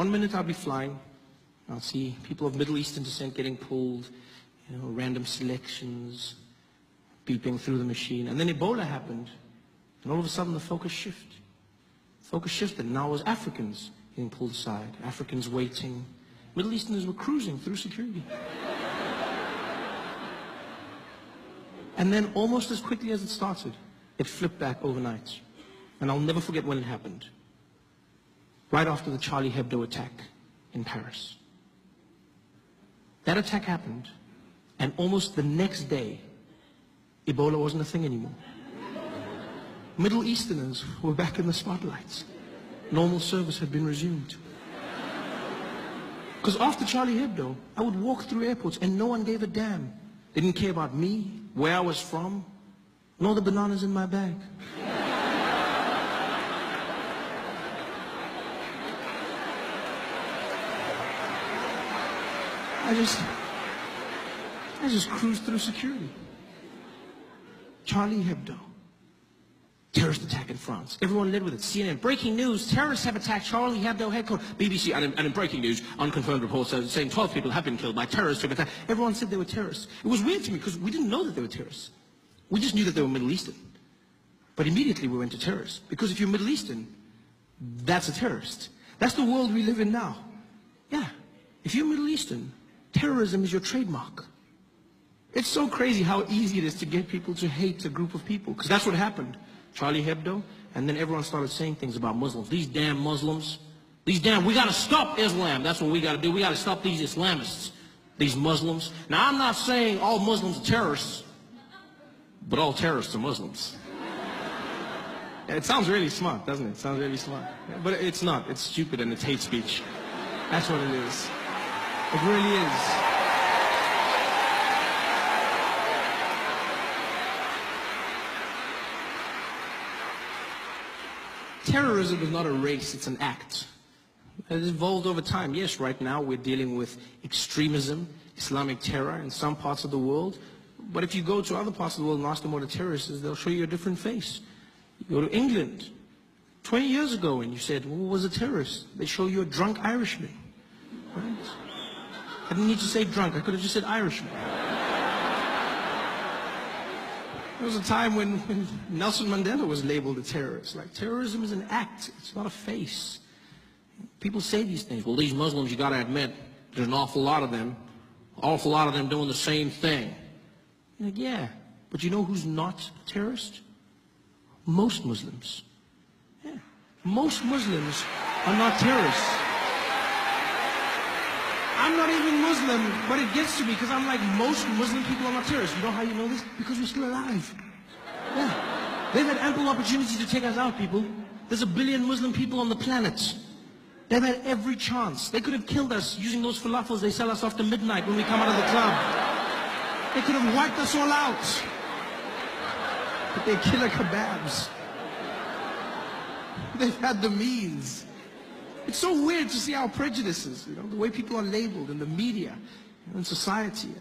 one minute I'll be flying, I'll see people of Middle Eastern descent getting pulled, random selections, beeping through the machine. And then Ebola happened, and all of a sudden the focus shifted. Focus shifted, and now it was Africans getting pulled aside, Africans waiting. Middle Easterners were cruising through security. And then almost as quickly as it started, it flipped back overnight. And I'll never forget when it happened. Right after the Charlie Hebdo attack in Paris. That attack happened, and almost the next day, Ebola wasn't a thing anymore. Middle Easterners were back in the spotlights. Normal service had been resumed. Because after Charlie Hebdo, I would walk through airports and no one gave a damn. They didn't care about me, where I was from, nor the bananas in my bag. I just cruised through security. Charlie Hebdo. Terrorist attack in France. Everyone led with it. CNN, breaking news, terrorists have attacked Charlie Hebdo headquarters. BBC, and in breaking news, unconfirmed reports saying 12 people have been killed by terrorists. Everyone said they were terrorists. It was weird to me because we didn't know that they were terrorists. We just knew that they were Middle Eastern. But immediately we went to terrorists. Because if you're Middle Eastern, that's a terrorist. That's the world we live in now. Yeah. If you're Middle Eastern, terrorism is your trademark. It's so crazy how easy it is to get people to hate a group of people. Because that's what happened. Charlie Hebdo, and then everyone started saying things about Muslims. These damn Muslims. We gotta stop Islam. That's what we gotta do. We gotta stop these Islamists. These Muslims. Now, I'm not saying all Muslims are terrorists, but all terrorists are Muslims. It sounds really smart, doesn't it? It sounds really smart. But it's not. It's stupid and it's hate speech. That's what it is. It really is. Terrorism is not a race, it's an act. It has evolved over time. Yes, right now we're dealing with extremism, Islamic terror in some parts of the world. But if you go to other parts of the world and ask them what a terrorist is, they'll show you a different face. You go to England, 20 years ago, and you said, well, what was a terrorist? They show you a drunk Irishman. Right? I didn't need to say drunk, I could have just said Irishman. There was a time when Nelson Mandela was labeled a terrorist. Like, terrorism is an act, it's not a face. People say these things. Well, these Muslims, you gotta admit, there's an awful lot of them doing the same thing. You're like, yeah, but you know who's not a terrorist? Most Muslims. Yeah, most Muslims are not terrorists. I'm not even Muslim, but it gets to me because I'm like, most Muslim people are not terrorists. You know how you know this? Because we're still alive. Yeah. They've had ample opportunity to take us out, people. There's 1 billion Muslim people on the planet. They've had every chance. They could have killed us using those falafels they sell us after midnight when we come out of the club. They could have wiped us all out. But they're killer kebabs. They've had the means. It's so weird to see our prejudices, the way people are labeled in the media, in society.